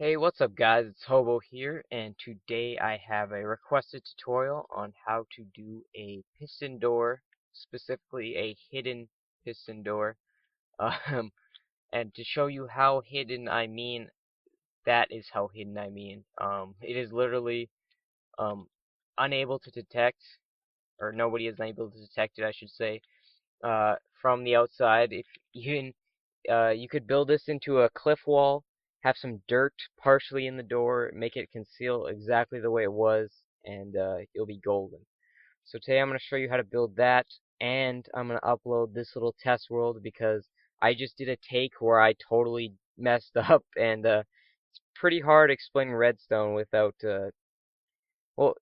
Hey, what's up guys? It's Hobo here, and today I have a requested tutorial on how to do a piston door, specifically a hidden piston door. Um, and to show you how hidden I mean, that is how hidden I mean. It is literally um, unable to detect, or nobody is unable to detect it, I should say, from the outside. If even you could build this into a cliff wall, have some dirt partially in the door, make it conceal exactly the way it was, and you'll be golden. So today I'm going to show you how to build that, and I'm going to upload this little test world because I just did a take where I totally messed up, and it's pretty hard explaining redstone without, well,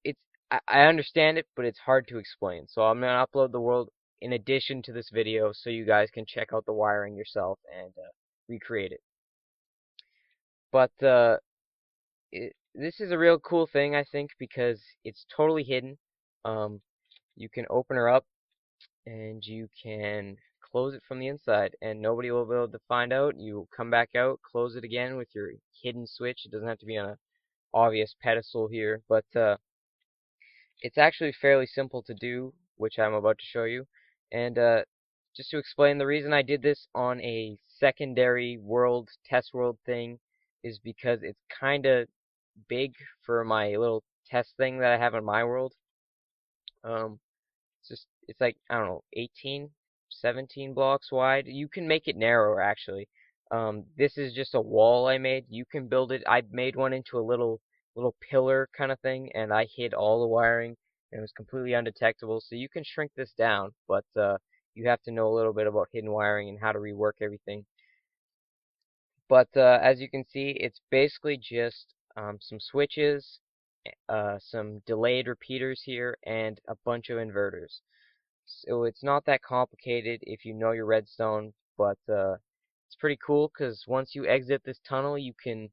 I understand it, but it's hard to explain. So I'm going to upload the world in addition to this video so you guys can check out the wiring yourself and recreate it. But this is a real cool thing, I think, because it's totally hidden. Um, you can open her up and you can close it from the inside, and nobody will be able to find out. You come back out, close it again with your hidden switch. It doesn't have to be on an obvious pedestal here, but it's actually fairly simple to do, which I'm about to show you. And just to explain, the reason I did this on a secondary world, test world thing is because it's kind of big for my little test thing that I have in my world. Um, it's like, I don't know, 18, 17 blocks wide. You can make it narrower actually. This is just a wall I made. You can build it. I made one into a little pillar kind of thing, and I hid all the wiring, and it was completely undetectable. So you can shrink this down, but you have to know a little bit about hidden wiring and how to rework everything. But as you can see, it's basically just some switches, some delayed repeaters here, and a bunch of inverters. So it's not that complicated if you know your redstone, but it's pretty cool because once you exit this tunnel, you can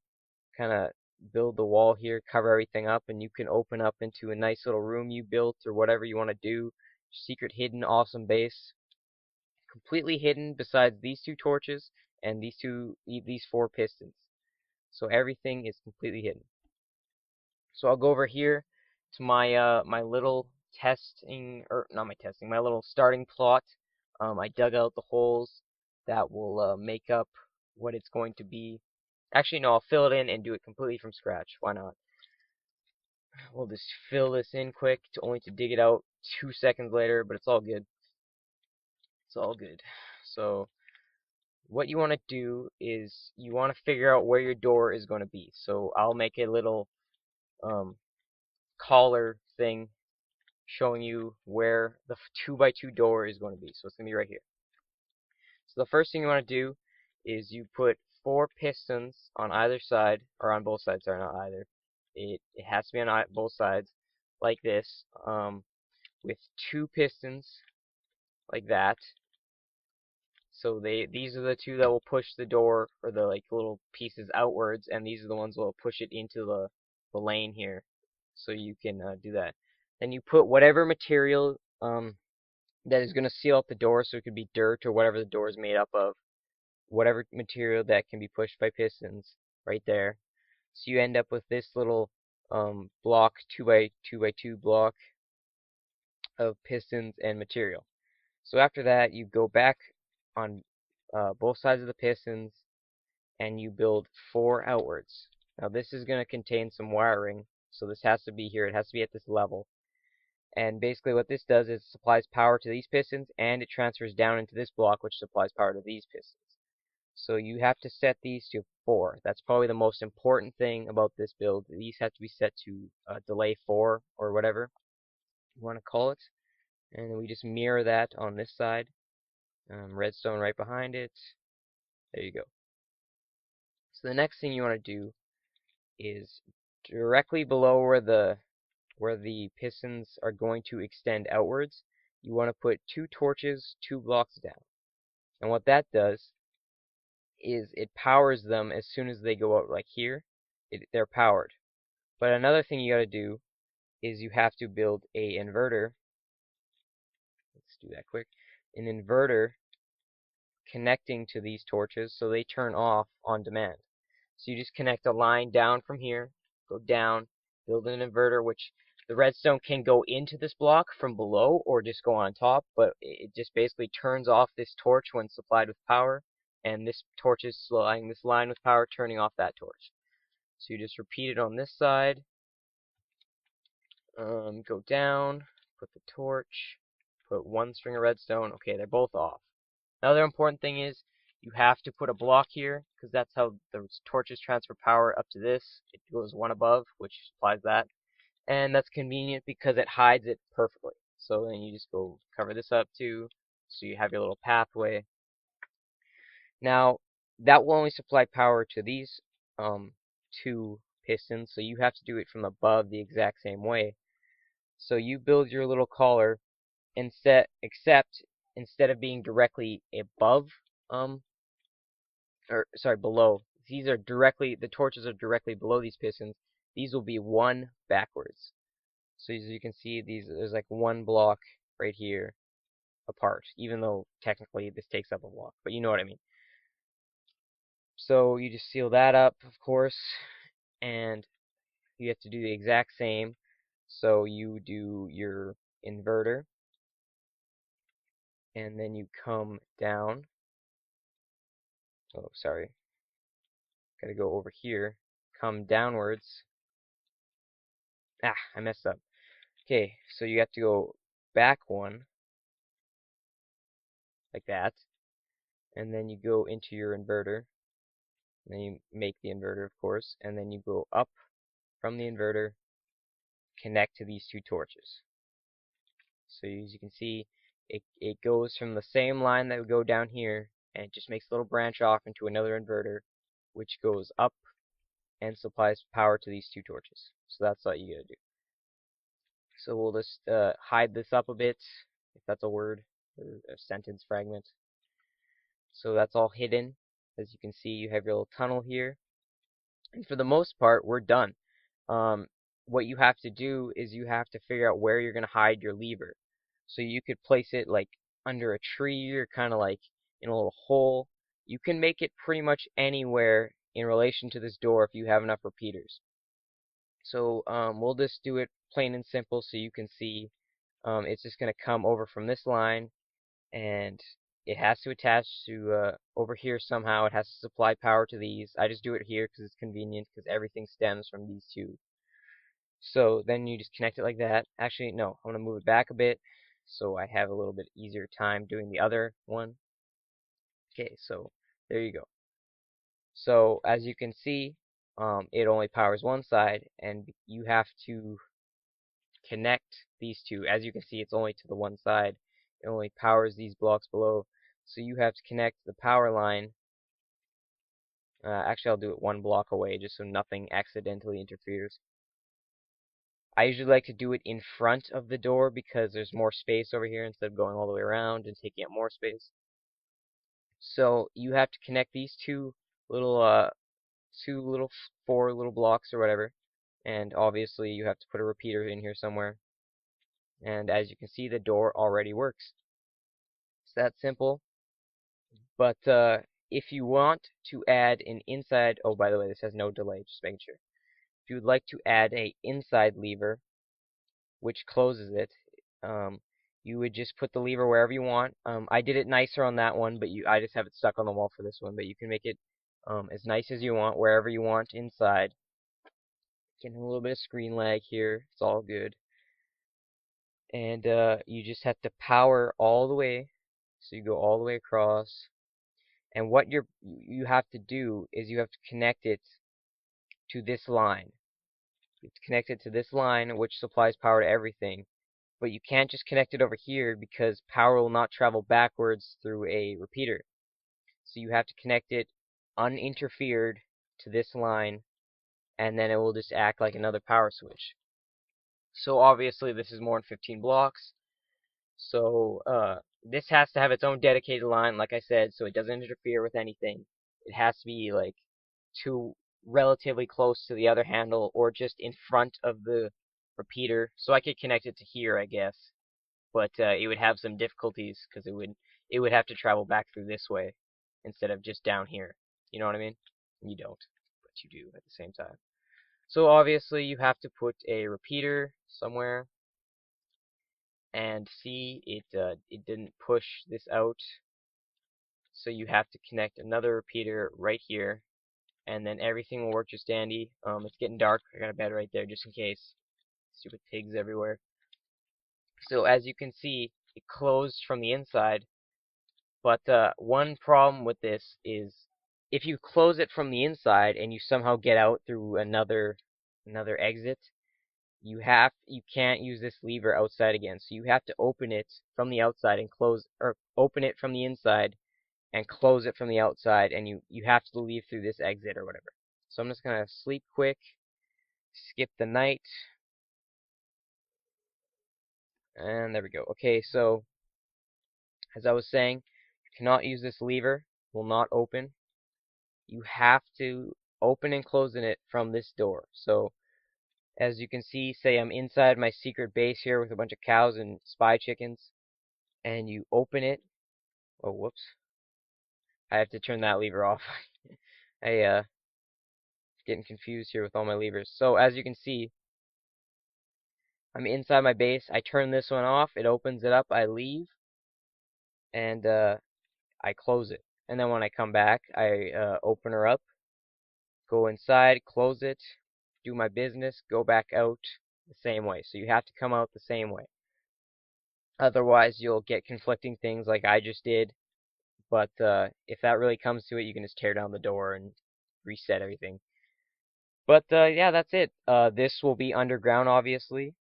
kind of build the wall here, cover everything up, and you can open up into a nice little room you built or whatever you want to do. Secret, hidden, awesome base. Completely hidden besides these two torches and these four pistons. So everything is completely hidden. So I'll go over here to my little testing, or not my testing, my little starting plot. I dug out the holes that will make up what it's going to be. Actually, no, I'll fill it in and do it completely from scratch. Why not? We'll just fill this in quick, only to dig it out 2 seconds later, but it's all good. It's all good. So what you want to do is you want to figure out where your door is going to be. So I'll make a little um, collar thing showing you where the 2x2 door is going to be. So it's going to be right here. So the first thing you want to do is you put 4 pistons on either side, or on both sides, sorry, not either. It has to be on both sides, like this, with 2 pistons, like that. So these are the two that will push the door, or the like little pieces outwards, and these are the ones that will push it into the lane here. So you can do that. Then you put whatever material that is going to seal up the door, so it could be dirt or whatever the door is made up of, whatever material that can be pushed by pistons right there. So you end up with this little block, 2x2 block of pistons and material. So after that, you go back on both sides of the pistons and you build 4 outwards. Now this is going to contain some wiring, so this has to be here. It has to be at this level. And basically what this does is it supplies power to these pistons, and it transfers down into this block, which supplies power to these pistons. So you have to set these to 4. That's probably the most important thing about this build. These have to be set to delay 4, or whatever you want to call it. And then we just mirror that on this side. Redstone right behind it. There you go. So the next thing you want to do is directly below where the pistons are going to extend outwards, you want to put 2 torches 2 blocks down. And what that does is it powers them as soon as they go out, like here. They're powered. But another thing you got to do is you have to build a inverter. Let's do that quick. An inverter connecting to these torches so they turn off on demand. So you just connect a line down from here, go down, build an inverter, which the redstone can go into this block from below or just go on top, but it just basically turns off this torch when supplied with power, and this torch is supplying this line with power, turning off that torch. So you just repeat it on this side, go down, put the torch, put one string of redstone. Okay, they're both off. Another important thing is you have to put a block here, because that's how the torches transfer power up to this. It goes one above, which supplies that. And that's convenient because it hides it perfectly. So then you just go cover this up too, so you have your little pathway. Now, that will only supply power to these two pistons, so you have to do it from above the exact same way. So you build your little collar except instead of being directly above, or sorry, below. The torches are directly below these pistons. These will be one backwards. So as you can see, there's like one block right here apart, even though technically this takes up a block, but you know what I mean. So you just seal that up, of course, and you have to do the exact same. So you do your inverter, and then you come down. Oh, sorry. Gotta go over here. Come downwards. Ah, I messed up. Okay, so you have to go back one, like that, and then you go into your inverter, and then you make the inverter, of course, and then you go up from the inverter, connect to these two torches. So as you can see, it goes from the same line that would go down here, and it just makes a little branch off into another inverter, which goes up and supplies power to these two torches. So that's what you gotta do. So we'll just hide this up a bit, if that's a word, or a sentence fragment. So that's all hidden. As you can see, you have your little tunnel here. And for the most part, we're done. What you have to do is you have to figure out where you're going to hide your lever. So you could place it like under a tree or kind of like in a little hole. You can make it pretty much anywhere in relation to this door if you have enough repeaters. So we'll just do it plain and simple so you can see. It's just going to come over from this line, and it has to attach to over here somehow. It has to supply power to these. I just do it here because it's convenient, because everything stems from these two. So then you just connect it like that. Actually, no, I'm going to move it back a bit so I have a little bit easier time doing the other one. Okay, so there you go. So as you can see, it only powers one side, and you have to connect these two. As you can see, it's only to the one side. It only powers these blocks below. So you have to connect the power line. Actually, I'll do it one block away just so nothing accidentally interferes. I usually like to do it in front of the door because there's more space over here instead of going all the way around and taking up more space. So you have to connect these little four little blocks or whatever, and obviously you have to put a repeater in here somewhere. And as you can see, the door already works. It's that simple. But if you want to add an inside, oh, by the way, this has no delay, just making sure. If you would like to add a inside lever, which closes it, you would just put the lever wherever you want. I did it nicer on that one, but I just have it stuck on the wall for this one. But you can make it as nice as you want, wherever you want inside. Getting a little bit of screen lag here. It's all good. And you just have to power all the way. So you go all the way across. And what you have to do is you have to connect it to this line. You have to connect it to this line, which supplies power to everything. But you can't just connect it over here because power will not travel backwards through a repeater. So you have to connect it uninterfered to this line, and then it will just act like another power switch. So obviously this is more than 15 blocks. So this has to have its own dedicated line, like I said, so it doesn't interfere with anything. It has to be like relatively close to the other handle or just in front of the repeater. So I could connect it to here, I guess, but it would have some difficulties because it would have to travel back through this way instead of just down here. You know what I mean? You don't. to do at the same time. So obviously you have to put a repeater somewhere, and see it didn't push this out, so you have to connect another repeater right here, and then everything will work just dandy. It's getting dark. I got a bed right there just in case. Stupid pigs everywhere. So as you can see, it closed from the inside, but one problem with this is if you close it from the inside and you somehow get out through another exit, you can't use this lever outside again. So you have to open it from the outside and close, or open it from the inside and close it from the outside, and you have to leave through this exit or whatever. So I'm just gonna sleep quick, skip the night, and there we go. Okay, so as I was saying, you cannot use this lever, will not open. You have to open and close it from this door. So as you can see, say I'm inside my secret base here with a bunch of cows and spy chickens, and you open it. Oh, whoops. I have to turn that lever off. I getting confused here with all my levers. So as you can see, I'm inside my base. I turn this one off. It opens it up. I leave, and I close it. And then when I come back, I open her up, go inside, close it, do my business, go back out the same way. So you have to come out the same way. Otherwise, you'll get conflicting things like I just did. But if that really comes to it, you can just tear down the door and reset everything. But yeah, that's it. This will be underground, obviously.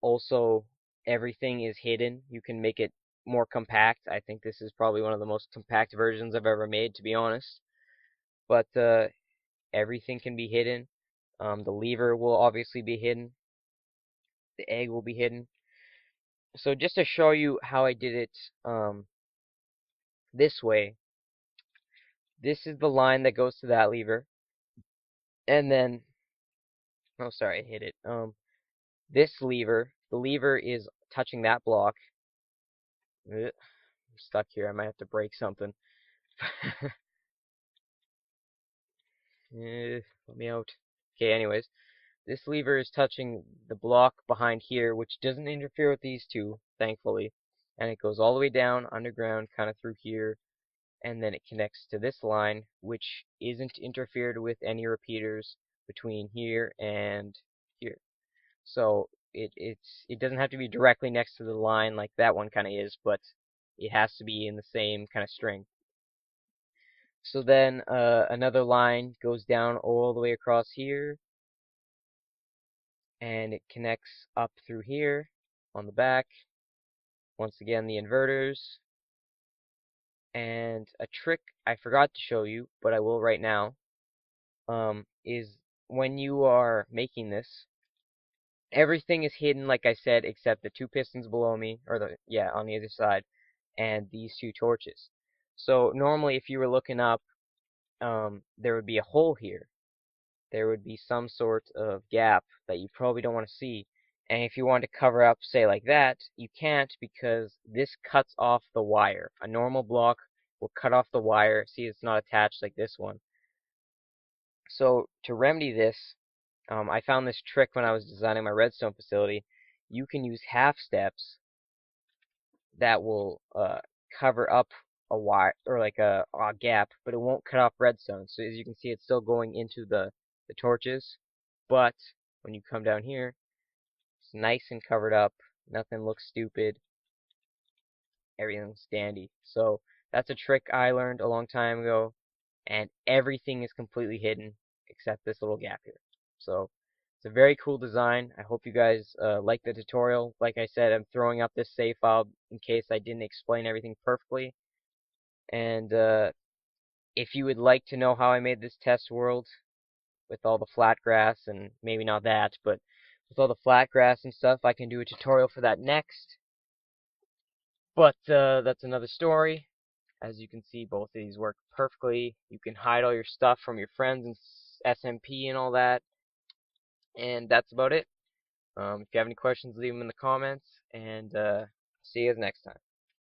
Also, everything is hidden. You can make it more compact. I think this is probably one of the most compact versions I've ever made, to be honest. But everything can be hidden. The lever will obviously be hidden. The egg will be hidden. So just to show you how I did it this way, this is the line that goes to that lever. And then, oh sorry, I hit it. This lever, the lever is touching that block. I'm stuck here. I might have to break something. Let me out. Okay, anyways, this lever is touching the block behind here, which doesn't interfere with these two, thankfully. And it goes all the way down underground, kind of through here, and then it connects to this line, which isn't interfered with any repeaters between here and here. So it doesn't have to be directly next to the line like that one kind of is, but it has to be in the same kind of string. So then another line goes down all the way across here, and it connects up through here on the back. Once again, the inverters. And a trick I forgot to show you, but I will right now, is when you are making this, everything is hidden, like I said, except the two pistons below me, or on the other side, and these two torches. So normally, if you were looking up, there would be a hole here. There would be some sort of gap that you probably don't want to see. And if you want to cover up, say like that, you can't, because this cuts off the wire. A normal block will cut off the wire. See, it's not attached like this one. So to remedy this, I found this trick when I was designing my redstone facility. You can use half steps that will cover up a wire, or like a gap, but it won't cut off redstone. So as you can see, it's still going into the torches, but when you come down here, it's nice and covered up. Nothing looks stupid. Everything's dandy. So that's a trick I learned a long time ago, and everything is completely hidden except this little gap here. So it's a very cool design. I hope you guys like the tutorial. Like I said, I'm throwing up this save file in case I didn't explain everything perfectly. And if you would like to know how I made this test world with all the flat grass, and maybe not that, but with all the flat grass and stuff, I can do a tutorial for that next. But that's another story. As you can see, both of these work perfectly. You can hide all your stuff from your friends and SMP and all that. And that's about it. If you have any questions, leave them in the comments. And see you guys next time.